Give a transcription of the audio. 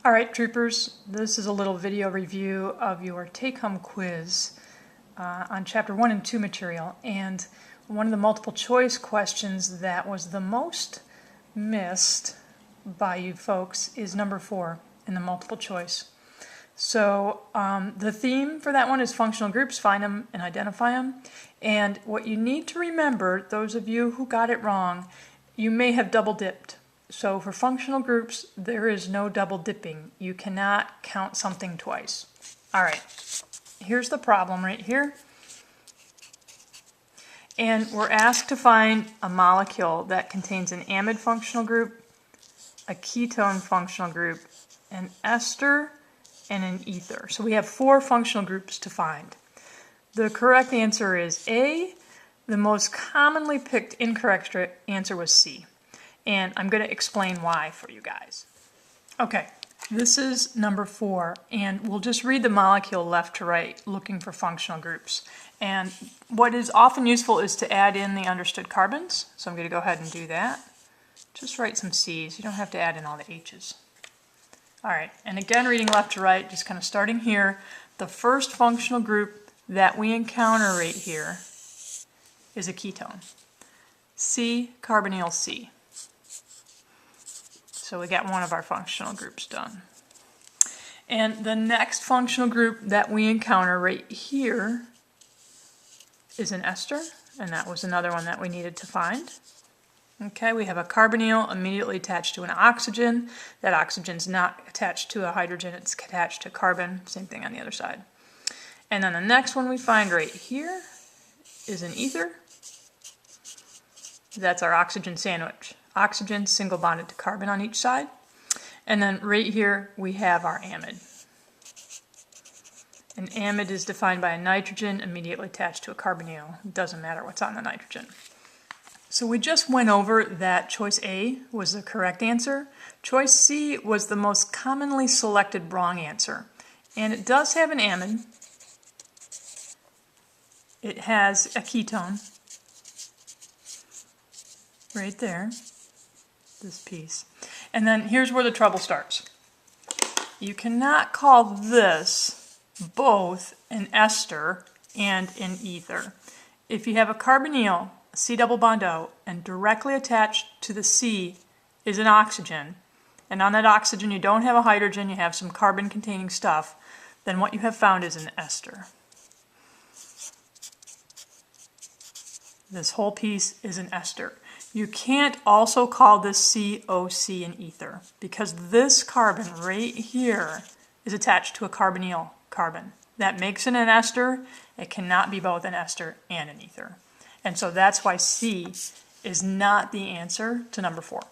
All right, troopers, this is a little video review of your take-home quiz on Chapter 1 and 2 material. And one of the multiple choice questions that was the most missed by you folks is number 4 in the multiple choice. So the theme for that one is functional groups, find them and identify them. And what you need to remember, those of you who got it wrong, you may have double dipped. So for functional groups, there is no double dipping. You cannot count something twice. All right, here's the problem right here. And we're asked to find a molecule that contains an amide functional group, a ketone functional group, an ester, and an ether. So we have 4 functional groups to find. The correct answer is A. The most commonly picked incorrect answer was C. And I'm going to explain why for you guys. Okay, this is number 4, and we'll just read the molecule left to right, looking for functional groups. And what is often useful is to add in the understood carbons. So I'm going to go ahead and do that. Just write some C's. You don't have to add in all the H's. All right, and again, reading left to right, just kind of starting here. The first functional group that we encounter right here is a ketone. C, carbonyl C. So we got one of our functional groups done. And the next functional group that we encounter right here is an ester, and that was another one that we needed to find. Okay, we have a carbonyl immediately attached to an oxygen. That oxygen's not attached to a hydrogen, it's attached to carbon. Same thing on the other side. And then the next one we find right here is an ether. That's our oxygen sandwich. Oxygen single bonded to carbon on each side. And then right here we have our amide. An amide is defined by a nitrogen immediately attached to a carbonyl. It doesn't matter what's on the nitrogen. So we just went over that choice A was the correct answer. Choice C was the most commonly selected wrong answer. And it does have an amide. It has a ketone right there. This piece. And then here's where the trouble starts. You cannot call this both an ester and an ether. If you have a carbonyl, a C double bond O, and directly attached to the C is an oxygen, and on that oxygen you don't have a hydrogen, you have some carbon containing stuff, then what you have found is an ester. This whole piece is an ester. You can't also call this COC an ether because this carbon right here is attached to a carbonyl carbon. That makes it an ester. It cannot be both an ester and an ether. And so that's why C is not the answer to number 4.